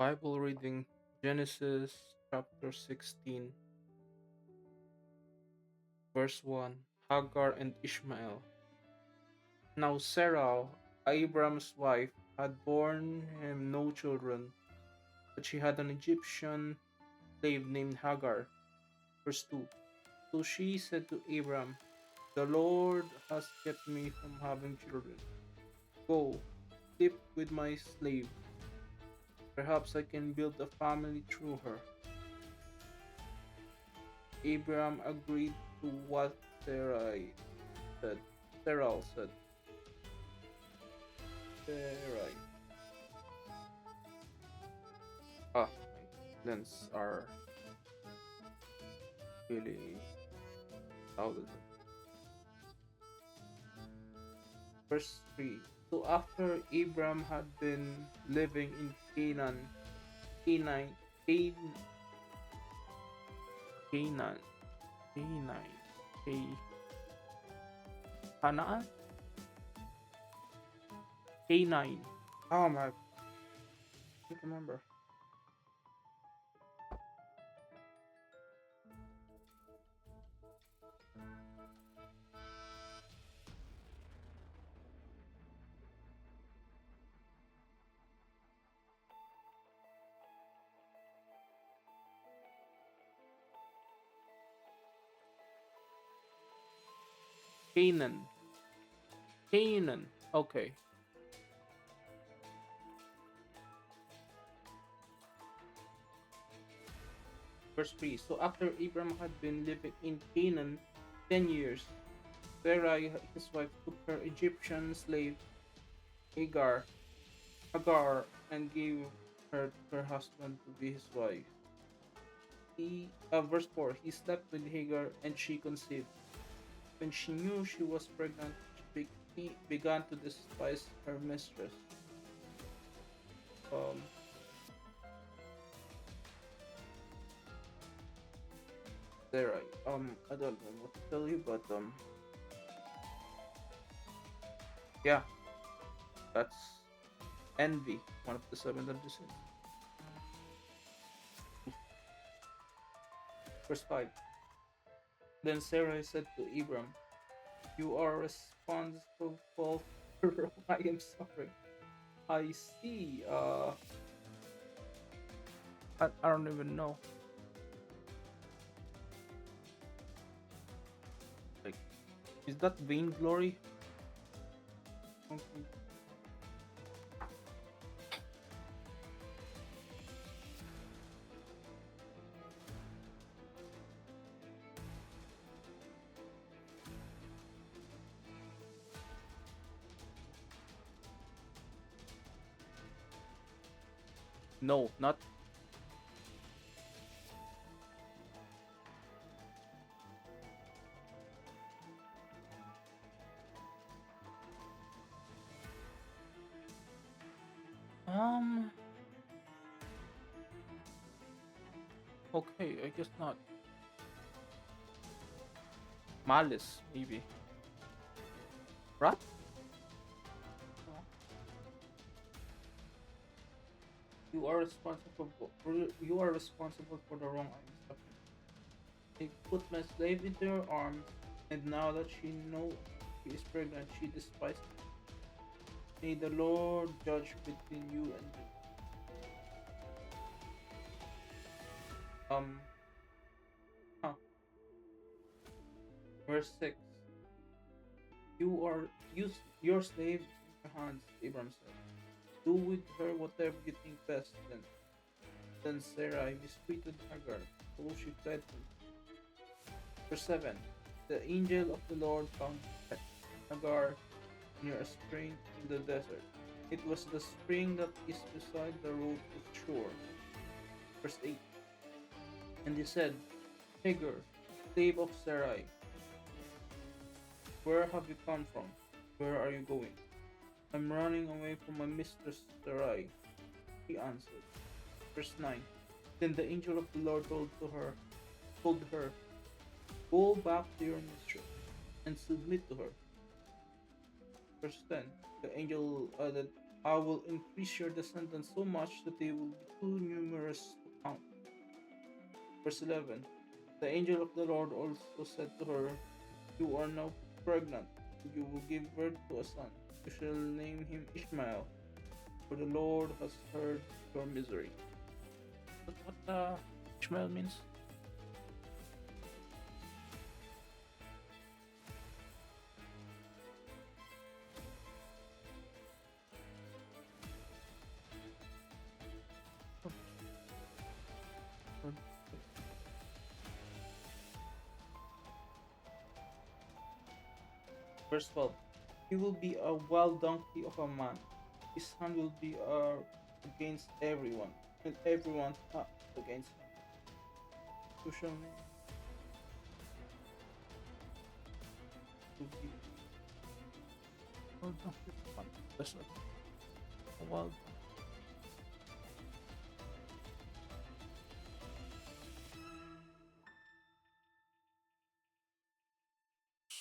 Bible reading Genesis chapter 16, verse 1 Hagar and Ishmael. Now Sarah, Abram's wife, had borne him no children, but she had an Egyptian slave named Hagar. Verse 2 So she said to Abram, "The Lord has kept me from having children. Go, sleep with my slave. Perhaps I can build a family through her." Abram agreed to what said. Sarah said. Sarai. My lens are really loud. Verse 3. So after Abram had been living in Canaan, Canaan, Canaan, Canaan, Ca- Canaan, Canaan. Oh my, I can't remember. Canaan, Canaan. Okay. Verse 3. So after Abram had been living in Canaan 10 years, Sarai, his wife, took her Egyptian slave Hagar, and gave her to her husband to be his wife. Verse 4, he slept with Hagar and she conceived. When she knew she was pregnant, she began to despise her mistress. Um, Sarai. I don't know what to tell you, but yeah, that's envy, one of the seven deadly sins. Verse 5. Then Sarai said to Abram, "You are responsible for the wrong I am suffering." I see. I don't even know. Like, is that vainglory? Something. No, not. Um. Okay, I guess not. Malice, maybe. Wrath? No. You are responsible for the wrong I am suffering. I put my slave into your arms, and now that she knows she is pregnant, she despises me. May the Lord judge between you and me. Um. Huh. Verse 6. Use your slave in your hands, Abram said. Do with her whatever you think best. Then Sarai mistreated Hagar, so she fled from her. Verse 7. The angel of the Lord found Hagar near a spring in the desert. It was the spring that is beside the road to Shur. Verse 8. And he said, Hagar, slave of Sarai, where have you come from? Where are you going? I'm running away from my mistress Sarai, he answered. Verse 9. Then the angel of the Lord told her, Go back to your mistress and submit to her. Verse 10. The angel added, I will increase your descendants so much that they will be too numerous to count. Verse 11. The angel of the Lord also said to her, you are now pregnant, and you will give birth to a son. You shall name him Ishmael, for the Lord has heard your misery. That's what Ishmael means? Verse 12. He will be a wild donkey of a man. His hand will be against everyone, and everyone's against him. You shall name will be a wild donkey of a man. That's not a wild donkey.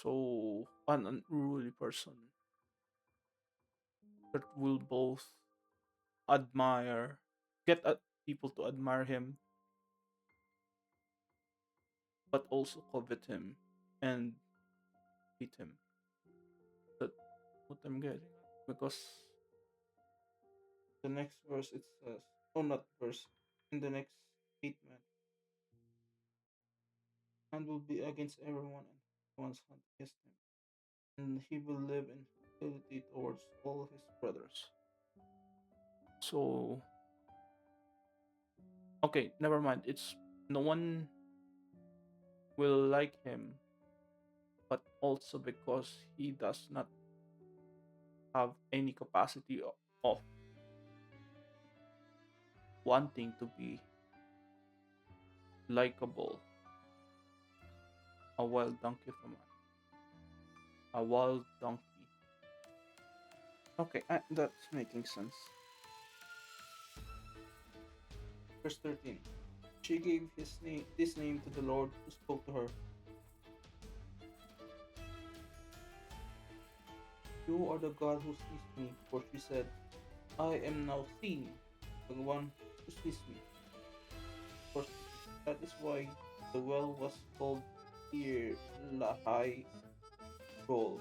So an unruly person that will both admire, get people to admire him, but also covet him and hate him. That's what I'm getting at. Because the next verse it says, oh, not verse, in the next statement, hand will be against everyone and everyone's hand against him, and he will live in hostility towards all his brothers. So, okay, never mind. It's no one will like him, but also because he does not have any capacity of wanting to be likable. A wild donkey from a wild donkey. Okay, that's making sense. Verse 13. She gave this name to the Lord who spoke to her. You are the God who sees me, for she said, I am now seen, the one who sees me. For that is why the well was called Ir Lahai Rol.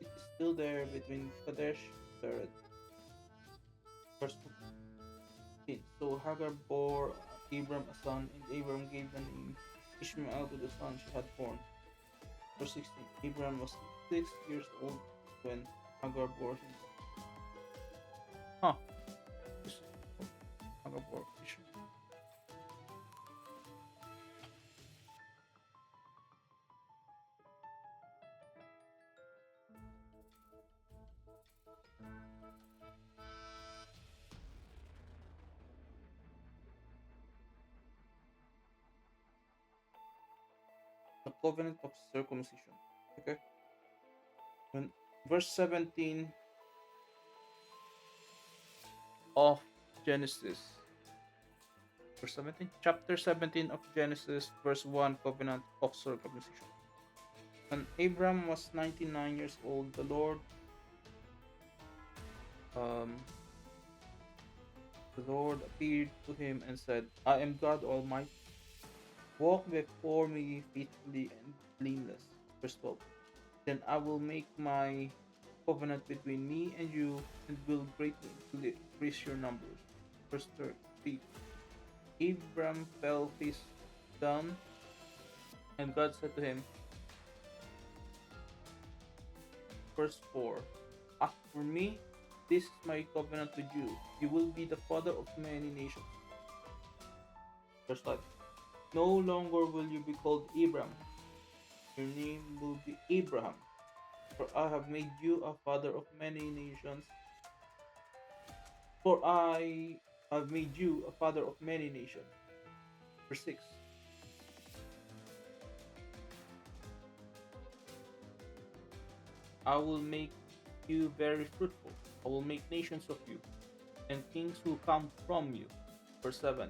It is still there between Kadesh and Bered. Verse 15. So Hagar bore Abram a son, and Abram gave the name Ishmael to the son she had born. Verse 16. Abram was 6 years old when Hagar bore him. Huh. Hagar bore Ishmael. The covenant of circumcision. Okay. When verse 17 of Genesis. Verse 17? Chapter 17 of Genesis, verse 1, covenant of circumcision. When Abram was 99 years old, um, the Lord appeared to him and said, I am God Almighty. Walk before me faithfully and blameless. Verse 12. Then I will make my covenant between me and you and will greatly increase your numbers. Verse 3. Abram fell face down, and God said to him, verse 4, as for me, this is my covenant with you. You will be the father of many nations. Verse 5. No longer will you be called Abram. Your name will be Abraham. For I have made you a father of many nations. For I have made you a father of many nations. Verse 6. I will make you very fruitful. I will make nations of you, and kings will come from you. Verse 7.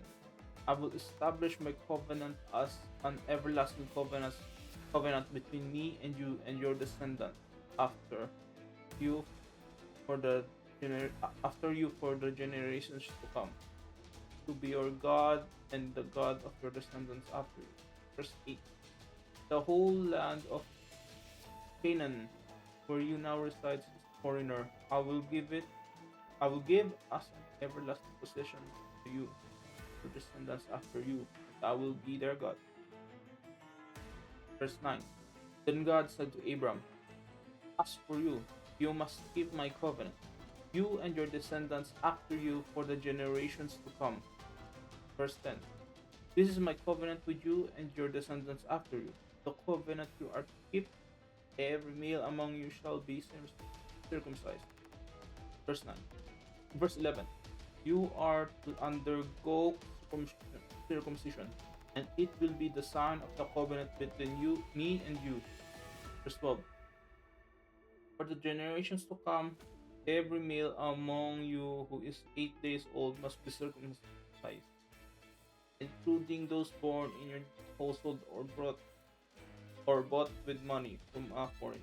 I will establish my covenant as an everlasting covenant between me and you and your descendants after you for the after you for the generations to come, to be your God and the God of your descendants after you. Verse 8. The whole land of Canaan, where you now reside as a foreigner, I will give as an everlasting possession to you, your descendants after you, and I will be their God. Verse 9. Then God said to Abram, as for you, you must keep my covenant, you and your descendants after you for the generations to come. Verse 10. This is my covenant with you and your descendants after you. The covenant you are to keep, every male among you shall be circumcised. Verse 9. Verse 11. You are to undergo circumcision, and it will be the sign of the covenant between me and you. Verse 12. For the generations to come, every male among you who is 8 days old must be circumcised, including those born in your household or bought with money from a foreigner.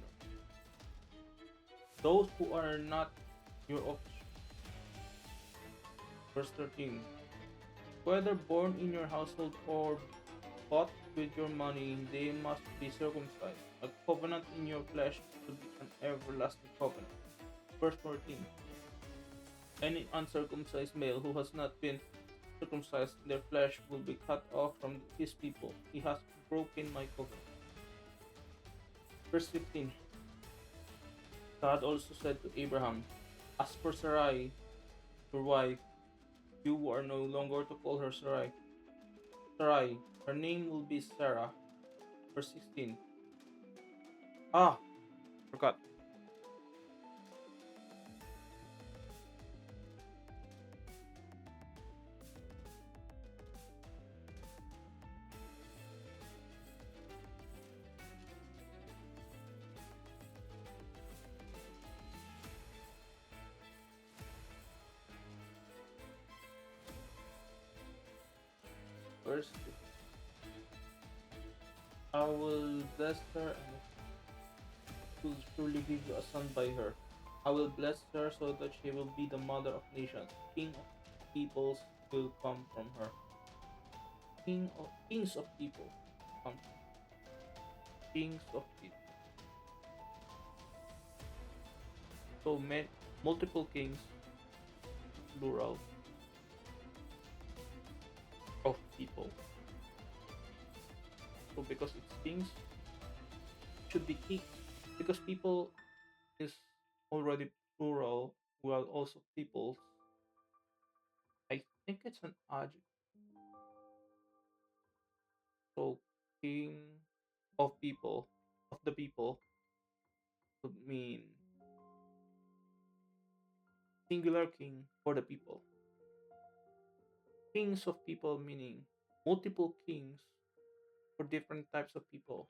Those who are not your offspring. Verse 13. Whether born in your household or bought with your money, they must be circumcised. A covenant in your flesh to be an everlasting covenant. Verse 14. Any uncircumcised male who has not been circumcised in their flesh will be cut off from his people. He has broken my covenant. Verse 15. God also said to Abraham, as for Sarai, your wife, you are no longer to call her Sarai. Sarai, her name will be Sarah. Verse 16. Ah, forgot. Verse 15. I will bless her and will surely give you a son by her. I will bless her so that she will be the mother of nations. King of peoples will come from her. Kings of people come from kings of people. So multiple kings, plural of people. So because it's kings, it should be king. Because people is already plural, while also peoples. I think it's an adjective. So king of people, of the people, would mean singular king for the people. Kings of people meaning multiple kings for different types of people.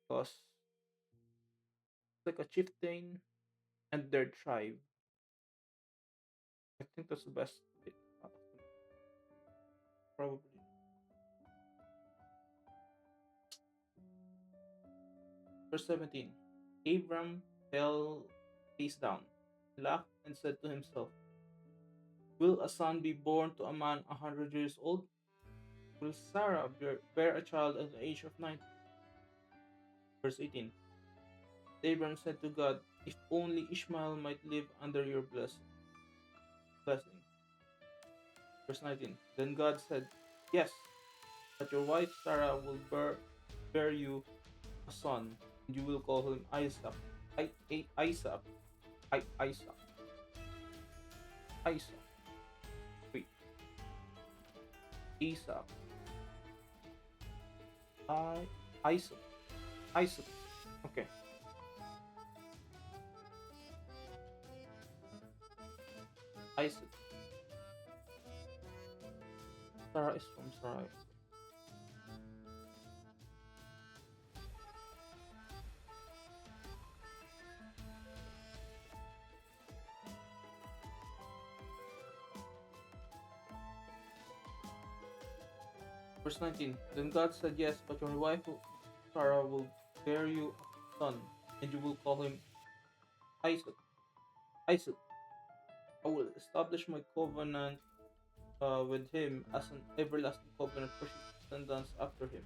Because it's like a chieftain and their tribe. I think that's the best bit. Probably. Verse 17. Abram fell face down, laughed, and said to himself, will a son be born to a man 100 years old? Will Sarah bear a child at the age of 90? Verse 18. Abram said to God, if only Ishmael might live under your blessing. Verse 19. Then God said, yes, but your wife Sarah will bear you a son, and you will call him Isaac. Isaac. Isaac. Isaac. Wait. Isaac. Isaac. Isaac. Okay. Isaac. Sarah is from Sarai. Verse 19. Then God said, yes, but your wife Sarah will bear you a son, and you will call him Isaac. Isaac. I will establish my covenant with him as an everlasting covenant for his descendants after him.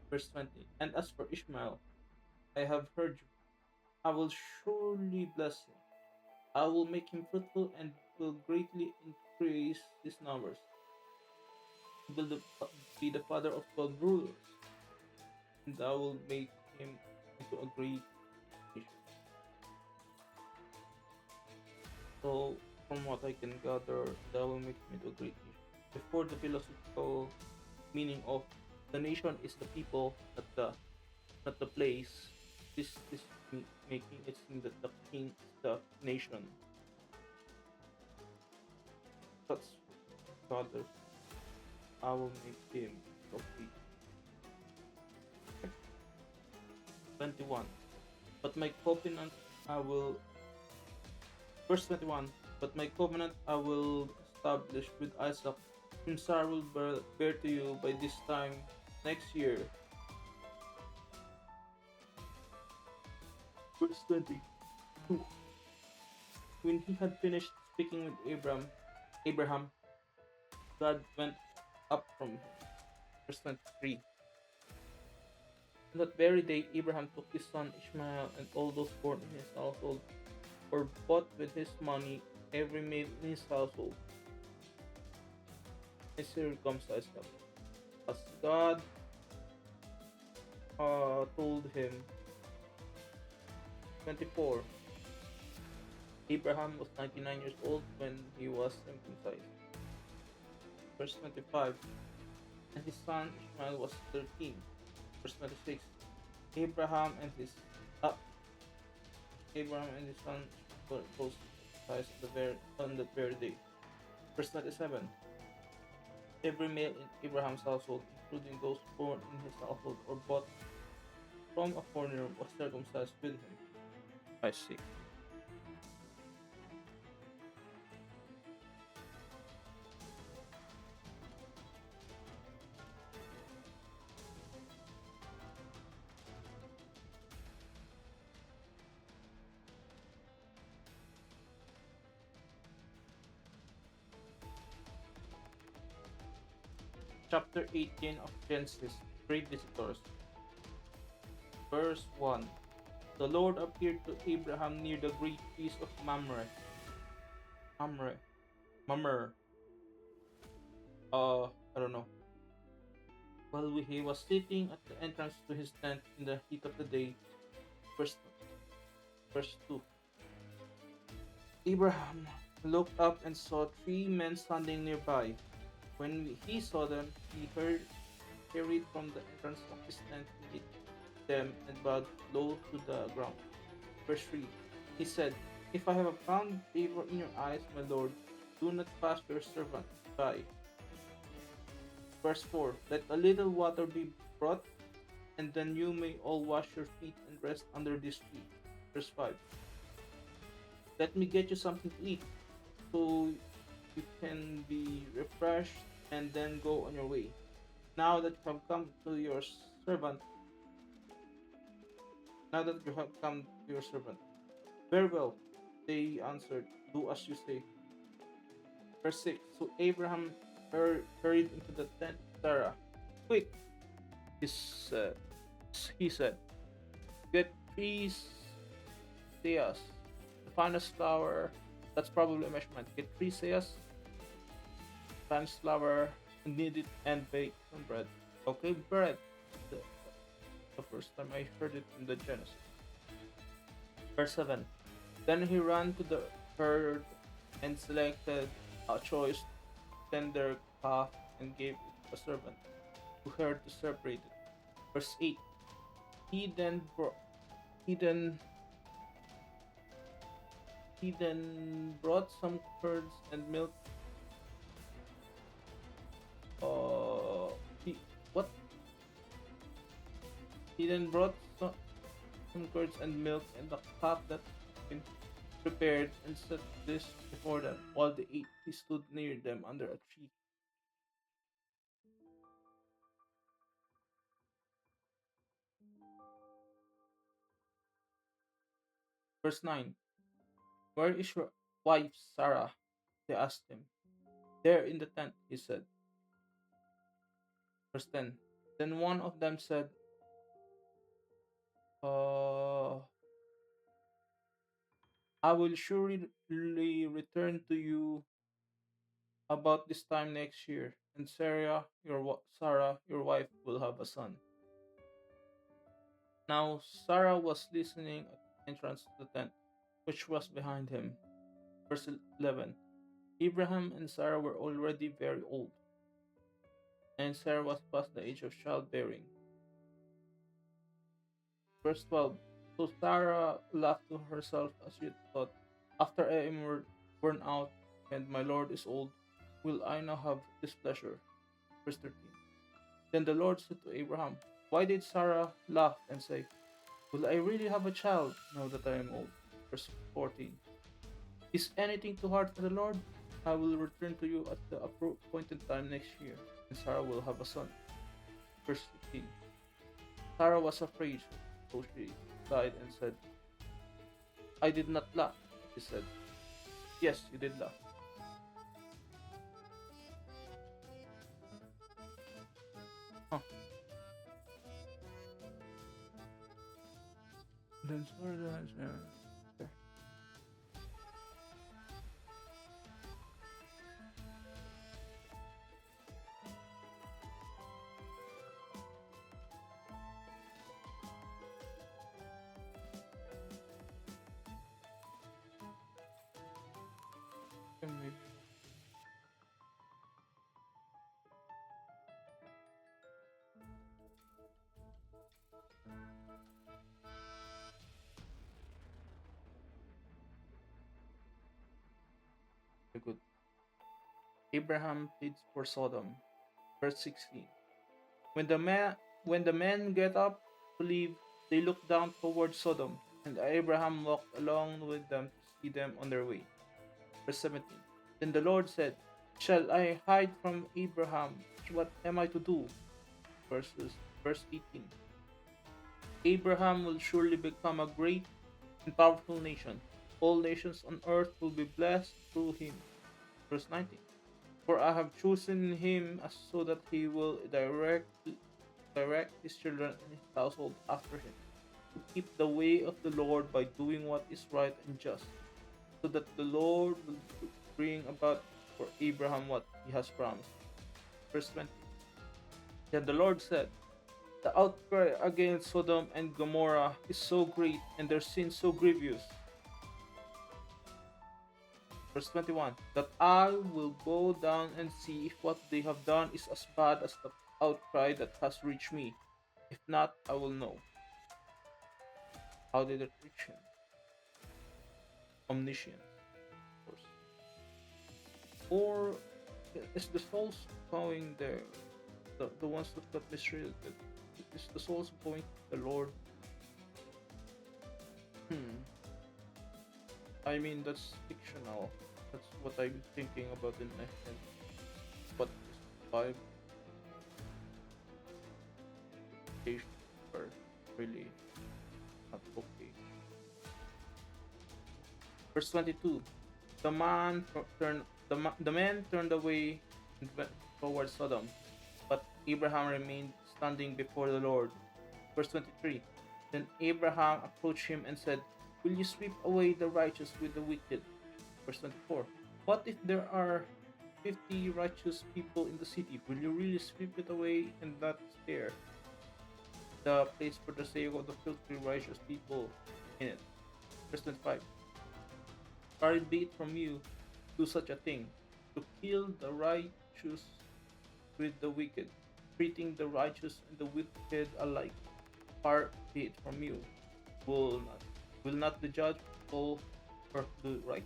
Verse 20. And as for Ishmael, I have heard you. I will surely bless him. I will make him fruitful and will greatly increase his numbers. He will be the father of 12 rulers, and I will make him into a great nation. So, from what I can gather, that will make him into a great nation. Before the philosophical meaning of the nation is the people, not the place. This is making it seem that the king is the nation. That's rather I will make him complete. 21. But my covenant I will verse 21. But my covenant I will establish with Isaac, whom Sarah will bear to you by this time next year. Verse 20. When he had finished speaking with Abraham, God went up from him. Verse 23. On that very day, Abraham took his son Ishmael and all those born in his household, or bought with his money every male in his household, and circumcised them, as God told him. 24. Abraham was 99 years old when he was circumcised. Verse 25. And his son Ishmael was 13. Verse 26. Abraham and his uh, Abraham and his son were both circumcised on that very day. Verse 27. Every male in Abraham's household, including those born in his household or bought from a foreigner, was circumcised with him. I see. Chapter 18 of Genesis, Great Visitors. Verse 1. The Lord appeared to Abraham near the great trees of Mamre. Mamre. I don't know. While he was sitting at the entrance to his tent in the heat of the day. Verse, verse 2. Abraham looked up and saw three men standing nearby. When he saw them, he hurried from the entrance of his tent to meet them and bowed low to the ground. Verse 3. He said, If I have found favor in your eyes, my Lord, do not pass your servant by. Verse 4. Let a little water be brought, and then you may all wash your feet and rest under this tree. Verse 5. Let me get you something to eat, so you can be refreshed and then go on your way. Now that you have come to your servant, now that you have come to your servant. Very well, they answered, do as you say. Verse 6. So Abraham hurried into the tent of Sarah. Quick, he said, he said, get 3 seahs, the finest flour. That's probably a measurement. Get 3 seahs, finest flour, knead it, and bake some bread. Okay, bread. The, the first time I heard it in the Genesis. Verse 7. Then he ran to the herd and selected a choice tender calf and gave it to a servant who had to separate it. Verse 8. He then brought he then he then brought some curds and milk. He what? He then brought some curds and milk and the calf that had been prepared and set this before them. While they ate, he stood near them under a tree. Verse 9. Where is your wife Sarah? They asked him. There in the tent, he said. Verse 10. Then one of them said, uh, I will surely return to you about this time next year, and Sarah, your wife, will have a son. Now Sarah was listening at the entrance to the tent, which was behind him. Verse 11. Abraham and Sarah were already very old, and Sarah was past the age of childbearing. Verse 12. So Sarah laughed to herself as she thought, after I am worn out and my Lord is old, will I now have displeasure? Verse 13. Then the Lord said to Abraham, why did Sarah laugh and say, will I really have a child now that I am old? Verse 14. Is anything too hard for the Lord? I will return to you at the appointed time next year, and Sarah will have a son. Verse 15. Sarah was afraid, so she sighed and said, I did not laugh. She said, yes, you did laugh. Huh. Then Sarah, okay. Maybe. Very good. Abraham pleads for Sodom. Verse 16. When the men get up to leave, they look down toward Sodom, and Abraham walked along with them to see them on their way. Verse 17. Then the Lord said, shall I hide from Abraham? What am I to do? Verse 18. Abraham will surely become a great and powerful nation. All nations on earth will be blessed through him. Verse 19. For I have chosen him so that he will direct his children and his household after him, to keep the way of the Lord by doing what is right and just, so that the Lord will bring about for Abraham what he has promised. Verse 20. Then the Lord said, the outcry against Sodom and Gomorrah is so great and their sin so grievous. Verse 21. That I will go down and see if what they have done is as bad as the outcry that has reached me. If not, I will know. How did it reach him? Omniscience, of course. Or is the souls going there? The ones that got mistreated? Is the souls going to the Lord? I mean, that's fictional. That's what I'm thinking about in my head. But is the Bible are really not okay. Verse 22. The man turned away and went toward Sodom, but Abraham remained standing before the Lord. Verse 23. Then Abraham approached him and said, will you sweep away the righteous with the wicked? Verse 24. What if there are 50 righteous people in the city? Will you really sweep it away and not spare the place for the sake of the filthy righteous people in it? Verse 25. Far be it from you to do such a thing, to kill the righteous with the wicked, treating the righteous and the wicked alike. Far be it from you. Will not the judge fall or do right?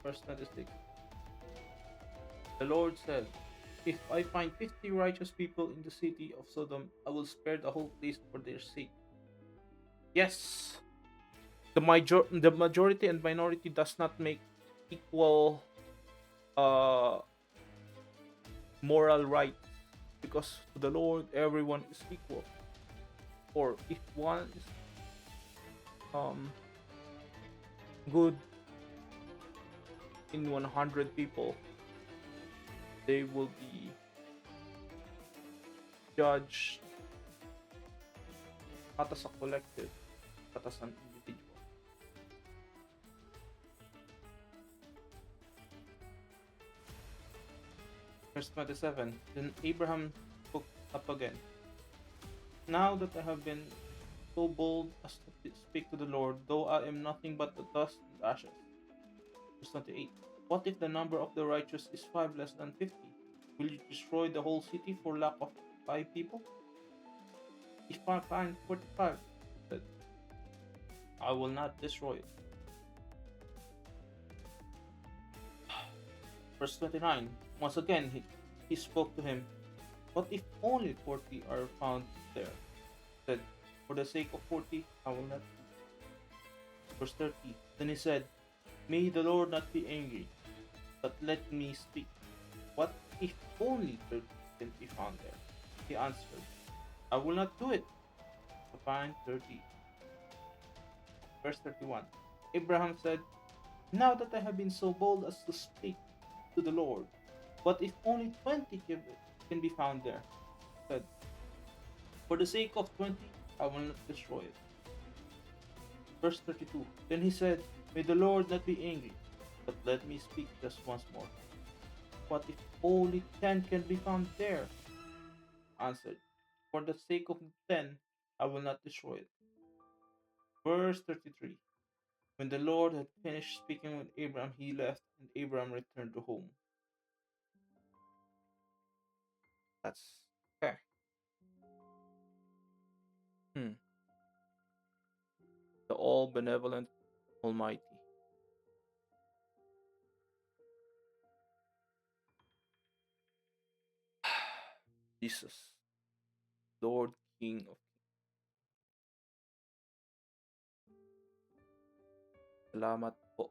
Verse 26. The Lord said, if I find 50 righteous people in the city of Sodom, I will spare the whole place for their sake. Yes, the majority and minority does not make equal moral right, because to the Lord everyone is equal. Or if one is good, in 100 people, they will be judged not as a collective, but as an individual. Verse 27. Then Abraham spoke up again. Now that I have been so bold as to speak to the Lord, though I am nothing but the dust and ashes. Verse 28. What if the number of the righteous is 5 less than 50? Will you destroy the whole city for lack of 5 people? If I find 45, he said, I will not destroy it. Verse 29. Once again he spoke to him. What if only 40 are found there? He said, for the sake of 40, I will not. Verse 30. Then he said, may the Lord not be angry, but let me speak. What if only 30 can be found there? He answered, I will not do it to find 30. Verse 31. Abraham said, now that I have been so bold as to speak to the Lord, what if only 20 can be found there? He said, for the sake of 20, I will not destroy it. Verse 32. Then he said, may the Lord not be angry, but let me speak just once more. What if only 10 can be found there? Answered, for the sake of 10, I will not destroy it. Verse 33. When the Lord had finished speaking with Abraham, he left, and Abraham returned to home. That's okay. Hmm. The all benevolent Almighty. Jesus, Lord King of Salamat po